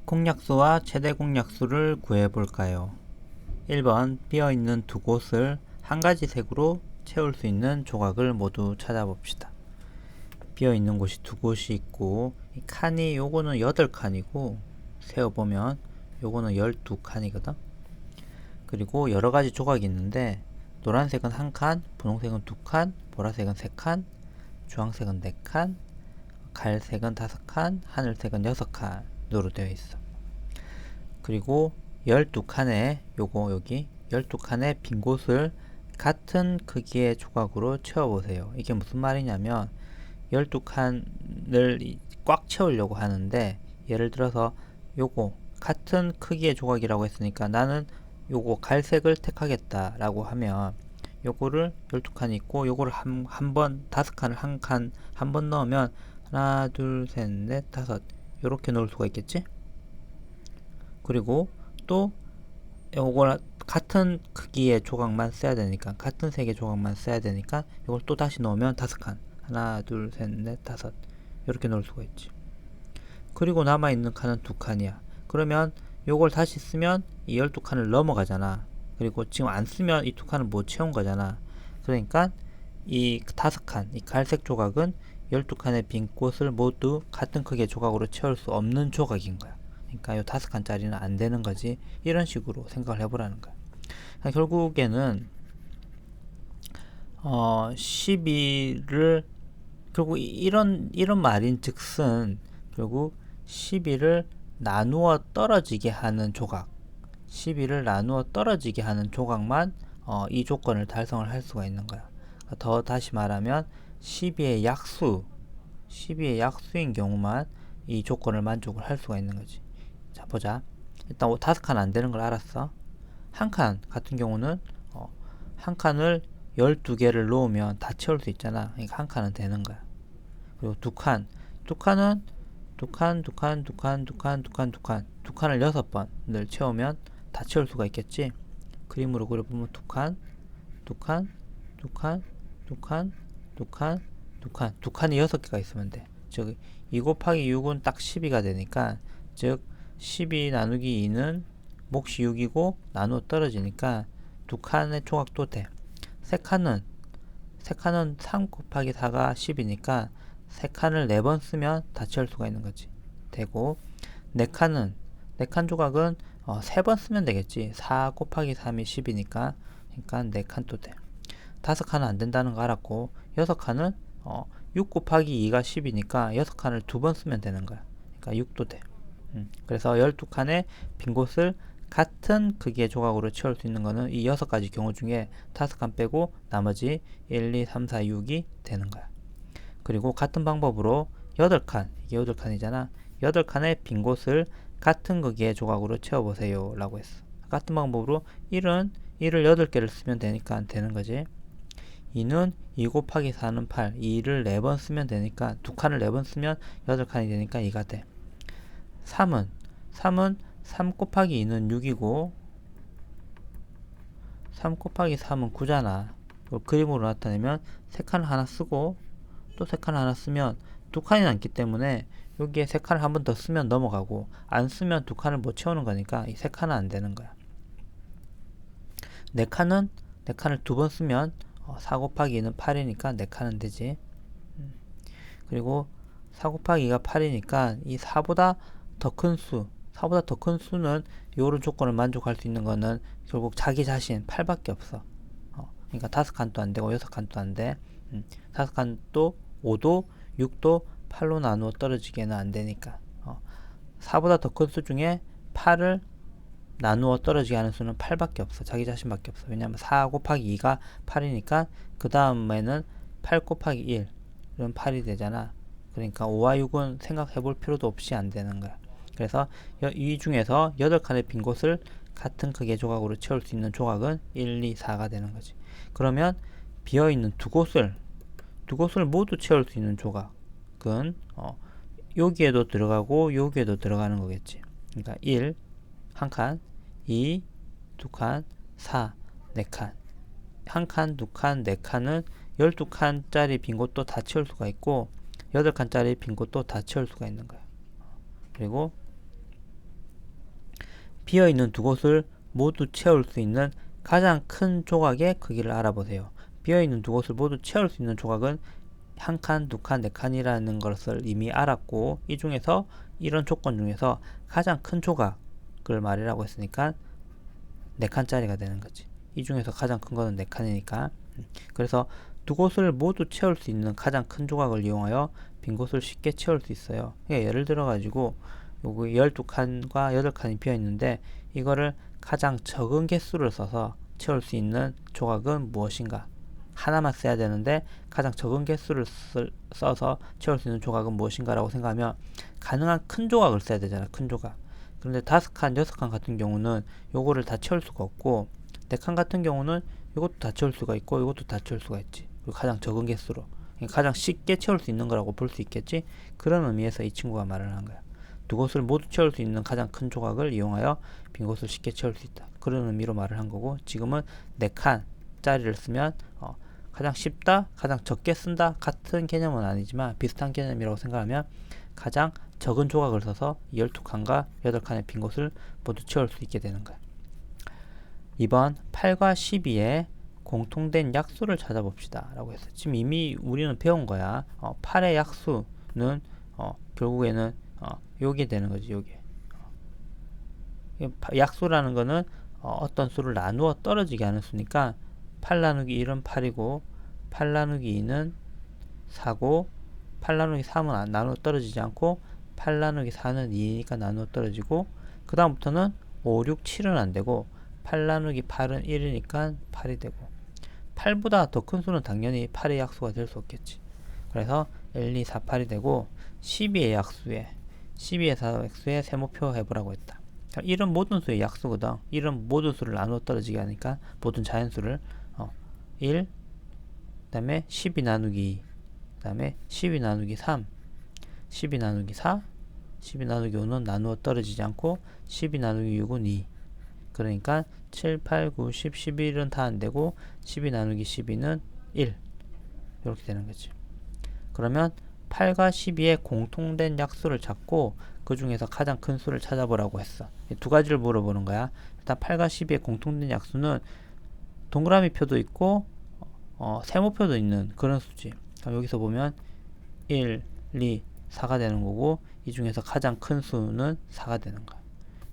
공약수와 최대 공약수를 구해볼까요? 1번 비어있는 두 곳을 한 가지 색으로 채울 수 있는 조각을 모두 찾아봅시다. 비어있는 곳이 두 곳이 있고 이 칸이 요거는 8칸이고 세어보면 요거는 12칸이거든. 그리고 여러가지 조각이 있는데 노란색은 1칸, 분홍색은 2칸, 보라색은 3칸, 주황색은 4칸, 갈색은 5칸, 하늘색은 6칸으로 되어 있어. 그리고 12칸에 여기 12칸의 빈 곳을 같은 크기의 조각으로 채워보세요. 이게 무슨 말이냐면 12칸을 꽉 채우려고 하는데, 예를 들어서 요거 같은 크기의 조각이라고 했으니까 나는 요거 갈색을 택하겠다 라고 하면 요거를 12칸이 있고 요거를 한 번 5칸을 한 번 넣으면 하나 둘 셋 넷 다섯 요렇게 넣을 수가 있겠지. 그리고 또 요걸 같은 크기의 조각만 써야 되니까, 같은 색의 조각만 써야 되니까 이걸 또 다시 넣으면 5칸, 하나 둘 셋 넷 다섯 이렇게 넣을 수가 있지. 그리고 남아있는 칸은 2칸이야. 그러면 요걸 다시 쓰면 이 12칸을 넘어가잖아. 그리고 지금 안 쓰면 이 2칸을 못 채운 거잖아. 그러니까 이 5칸, 이 갈색 조각은 12칸의 빈 곳을 모두 같은 크기의 조각으로 채울 수 없는 조각인 거야. 그러니까 요 5칸짜리는 안 되는 거지. 이런 식으로 생각을 해보라는 거야. 그러니까 결국에는 12를 결국 이런 말인 즉슨 결국 12를 나누어 떨어지게 하는 조각, 12를 나누어 떨어지게 하는 조각만 이 조건을 달성을 할 수가 있는 거야. 더 다시 말하면 12의 약수, 12의 약수인 경우만 이 조건을 만족을 할 수가 있는 거지. 자, 보자. 일단 5칸 안 되는 걸 알았어. 한 칸 같은 경우는 한 칸을 12개를 놓으면 다 채울 수 있잖아. 그러니까 한 칸은 되는 거야. 그리고 두 칸은 두 칸을 6번을 채우면 다 채울 수가 있겠지. 그림으로 그려보면 두 칸이 6개가 있으면 돼. 즉 2 곱하기 6은 딱 12가 되니까, 즉 12 나누기 2는 몫이 6이고 나누어 떨어지니까 두 칸의 조각도 돼. 세 칸은 3 곱하기 4가 10이니까 세 칸을 4번 쓰면 다 채울 수가 있는 거지. 되고, 네 칸 조각은 3번 쓰면 되겠지. 4 곱하기 3이 10이니까, 그러니까 4칸 또 돼. 5칸은 안 된다는 거 알았고, 6칸은 6 곱하기 2가 10이니까 6칸을 2번 쓰면 되는 거야. 그러니까 6도 돼. 그래서 12칸의 빈 곳을 같은 크기의 조각으로 채울 수 있는 거는 이 6가지 경우 중에 5칸 빼고 나머지 1, 2, 3, 4, 6이 되는 거야. 그리고 같은 방법으로 8칸, 이게 8칸이잖아. 8칸의 빈 곳을 같은 크기의 조각으로 채워보세요 라고 했어. 같은 방법으로 1을 8개를 쓰면 되니까 되는 거지. 2는 2 곱하기 4는 8, 2를 4번 쓰면 되니까, 2칸을 4번 쓰면 8칸이 되니까 2가 돼. 3은 3 곱하기 2는 6이고 3 곱하기 3은 9잖아. 그림으로 나타내면 3칸을 하나 쓰고 또 3칸을 하나 쓰면 2칸이 남기 때문에 여기에 3칸을 한 번 더 쓰면 넘어가고, 안 쓰면 2칸을 못 채우는 거니까 이 3칸은 안 되는 거야. 4칸을 2번 쓰면 4 곱하기 2는 8이니까 4칸은 되지. 그리고 4 곱하기 2가 8이니까 이 4보다 더 큰 수는 요런 조건을 만족할 수 있는 거는 결국 자기 자신 8밖에 없어. 그러니까 5칸도 안 되고 6칸도 안 돼. 5칸도 5도 6도 8로 나누어 떨어지게는 안 되니까. 4보다 더 큰 수 중에 8을 나누어 떨어지게 하는 수는 8밖에 없어. 자기 자신밖에 없어. 왜냐면 4 곱하기 2가 8이니까 그 다음에는 8 곱하기 1 이런 8이 되잖아. 그러니까 5와 6은 생각해 볼 필요도 없이 안 되는 거야. 그래서 이 중에서 8칸의 빈 곳을 같은 크기의 조각으로 채울 수 있는 조각은 1, 2, 4가 되는 거지. 그러면 비어있는 두 곳을 모두 채울 수 있는 조각은 여기에도 들어가고 여기에도 들어가는 거겠지. 그러니까 1, 1칸, 2, 2칸, 4, 4칸. 1칸, 2칸, 4칸은 12칸짜리 빈 곳도 다 채울 수가 있고 8칸짜리 빈 곳도 다 채울 수가 있는 거야. 그리고 비어있는 두 곳을 모두 채울 수 있는 가장 큰 조각의 크기를 알아보세요. 비어있는 두 곳을 모두 채울 수 있는 조각은 한 칸, 두 칸, 네 칸이라는 것을 이미 알았고, 이 중에서 이런 조건 중에서 가장 큰 조각을 말이라고 했으니까 네 칸짜리가 되는 거지. 이 중에서 가장 큰 거는 네 칸이니까. 그래서 두 곳을 모두 채울 수 있는 가장 큰 조각을 이용하여 빈 곳을 쉽게 채울 수 있어요. 그러니까 예를 들어 가지고 요거 12칸과 8칸이 비어 있는데 이거를 가장 적은 개수를 써서 채울 수 있는 조각은 무엇인가? 하나만 써야 되는데 가장 적은 개수를 써서 채울 수 있는 조각은 무엇인가 라고 생각하면 가능한 큰 조각을 써야 되잖아. 큰 조각. 그런데 5칸, 6칸 같은 경우는 요거를 다 채울 수가 없고 4칸 같은 경우는 이것도 다 채울 수가 있고 이것도 다 채울 수가 있지. 그리고 가장 적은 개수로. 그러니까 가장 쉽게 채울 수 있는 거라고 볼 수 있겠지. 그런 의미에서 이 친구가 말을 한 거야. 두 곳을 모두 채울 수 있는 가장 큰 조각을 이용하여 빈 곳을 쉽게 채울 수 있다. 그런 의미로 말을 한 거고, 지금은 4칸짜리를 쓰면 가장 쉽다, 가장 적게 쓴다 같은 개념은 아니지만 비슷한 개념이라고 생각하면 가장 적은 조각을 써서 12칸과 8칸의 빈 곳을 모두 채울 수 있게 되는 거야. 2번 8과 12의 공통된 약수를 찾아봅시다 라고 했어. 지금 이미 우리는 배운 거야. 8의 약수는 결국에는 요게 되는 거지. 요게 약수라는 거는 어떤 수를 나누어 떨어지게 하는 수니까 8 나누기 1은 8이고 8 나누기 2는 4고 8 나누기 3은 나누어 떨어지지 않고 8 나누기 4는 2니까 나누어 떨어지고, 그 다음부터는 5, 6, 7은 안되고 8 나누기 8은 1이니까 8이 되고, 8보다 더 큰 수는 당연히 8의 약수가 될 수 없겠지. 그래서 1, 2, 4, 8이 되고 12의 약수에 12의 약수에 세모표 해보라고 했다. 1은 모든 수의 약수거든. 1은 모든 수를 나누어 떨어지게 하니까 모든 자연수를 1, 그 다음에 12 나누기 2, 그 다음에 12 나누기 3, 12 나누기 4, 12 나누기 5는 나누어 떨어지지 않고 12 나누기 6은 2. 그러니까 7, 8, 9, 10, 11은 다 안되고 12 나누기 12는 1. 이렇게 되는 거지. 그러면 8과 12의 공통된 약수를 찾고 그 중에서 가장 큰 수를 찾아보라고 했어. 두 가지를 물어보는 거야. 일단 8과 12의 공통된 약수는 동그라미 표도 있고 세모표도 있는 그런 수지. 여기서 보면 1, 2, 4가 되는 거고, 이 중에서 가장 큰 수는 4가 되는 거야.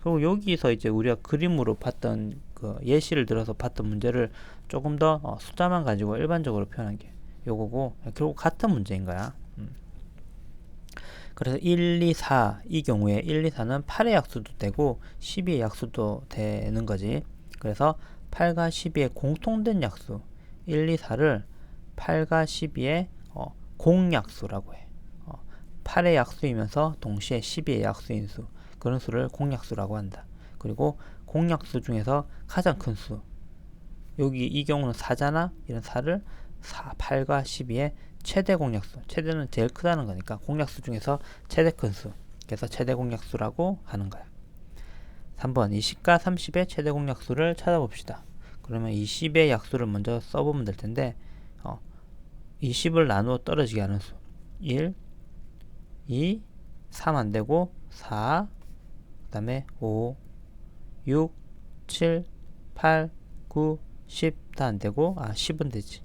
그리고 여기서 이제 우리가 그림으로 봤던 그 예시를 들어서 봤던 문제를 조금 더 숫자만 가지고 일반적으로 표현한 게 요거고, 결국 같은 문제인 거야. 그래서 1, 2, 4 이 경우에 1, 2, 4는 8의 약수도 되고 12의 약수도 되는 거지. 그래서 8과 12의 공통된 약수 1, 2, 4를 8과 12의 공약수라고 해. 8의 약수이면서 동시에 12의 약수인 수, 그런 수를 공약수라고 한다. 그리고 공약수 중에서 가장 큰 수, 여기 이 경우는 4잖아. 이런 4를 8과 12의 최대 공약수, 최대는 제일 크다는 거니까 공약수 중에서 최대 큰 수, 그래서 최대 공약수라고 하는 거야. 3번 20과 30의 최대 공약수를 찾아봅시다. 그러면 20의 약수를 먼저 써보면 될 텐데 20을 나누어 떨어지게 하는 수 1, 2, 3 안되고 4, 그 다음에 5, 6, 7, 8, 9, 10 다 안되고 10은 되지.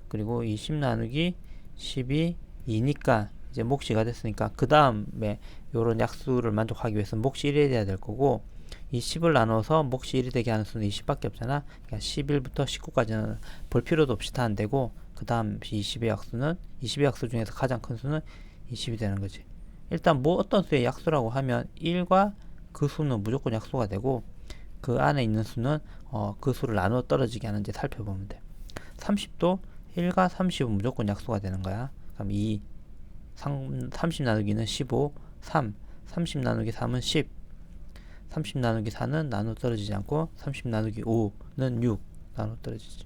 그리고 20 나누기 12 2니까 이제 몫이 2가 됐으니까 그 다음에 요런 약수를 만족하기 위해서 몫이 1이 돼야 될 거고, 이 10을 나눠서 몫이 1이 되게 하는 수는 20밖에 없잖아. 그러니까 11부터 19까지는 볼 필요도 없이 다 안되고, 그 다음 20의 약수는 20의 약수 중에서 가장 큰 수는 20이 되는 거지. 일단 뭐 어떤 수의 약수라고 하면 1과 그 수는 무조건 약수가 되고, 그 안에 있는 수는 그 수를 나누어 떨어지게 하는지 살펴보면 돼. 30도 1과 30은 무조건 약수가 되는 거야. 그럼 2, 30 나누기는 15, 3, 30 나누기 3은 10, 30 나누기 4는 나누어 떨어지지 않고 30 나누기 5는 6 나누어 떨어지지.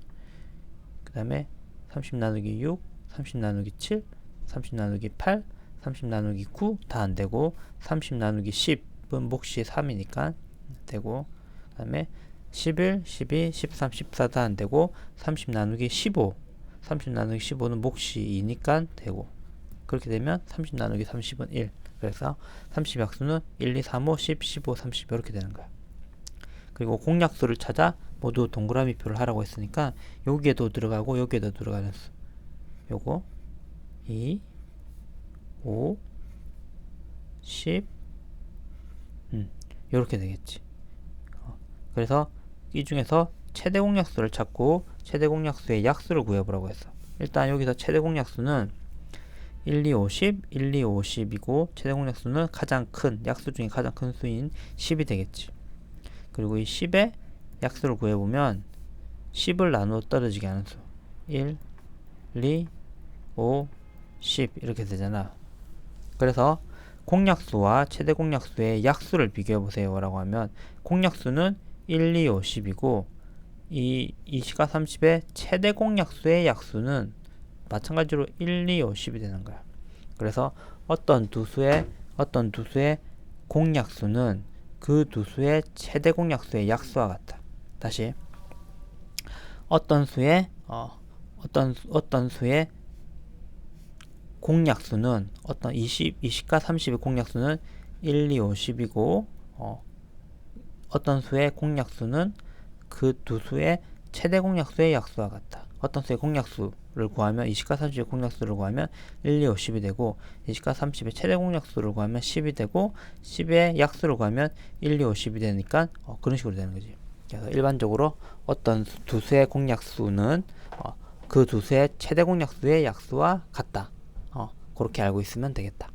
그 다음에 30 나누기 6, 30 나누기 7, 30 나누기 8, 30 나누기 9 다 안되고 30 나누기 10은 몫이 3이니까 되고, 그 다음에 11, 12, 13, 14 다 안되고 30 나누기 15, 30 나누기 15는 몫이 2니까 되고, 그렇게 되면 30 나누기 30은 1. 그래서 30 약수는 1, 2, 3, 5, 10, 15, 30 이렇게 되는 거야. 그리고 공약수를 찾아 모두 동그라미표를 하라고 했으니까 여기에도 들어가고 여기에도 들어가는 수. 요거 2, 5, 10 요렇게 되겠지. 그래서 이 중에서 최대 공약수를 찾고 최대 공약수의 약수를 구해보라고 했어. 일단 여기서 최대 공약수는 1, 2, 50, 1, 2, 50이고 최대 공약수는 가장 큰 약수 중에 가장 큰 수인 10이 되겠지. 그리고 이 10의 약수를 구해보면 10을 나누어 떨어지게 하는 수 1, 2, 5, 10 이렇게 되잖아. 그래서 공약수와 최대 공약수의 약수를 비교해보세요 라고 하면 공약수는 1, 2, 5, 10이고 이 2시가 30의 최대 공약수의 약수는 마찬가지로 1, 2, 5, 10이 되는 거야. 그래서 어떤 두 수의 공약수는 그 두 수의 최대 공약수의 약수와 같다. 다시 어떤 수의 공약수는 어떤 20과 30의 공약수는 1, 2, 5, 10이고 어떤 수의 공약수는 그 두 수의 최대 공약수의 약수와 같다. 어떤 수의 공약수를 구하면 20과 30의 공약수를 구하면 1, 2, 5, 10이 되고 20과 30의 최대 공약수를 구하면 10이 되고 10의 약수를 구하면 1, 2, 5, 10이 되니까 그런 식으로 되는 거지. 그래서 일반적으로 어떤 두 수의 공약수는 그 두 수의 최대 공약수의 약수와 같다. 그렇게 알고 있으면 되겠다.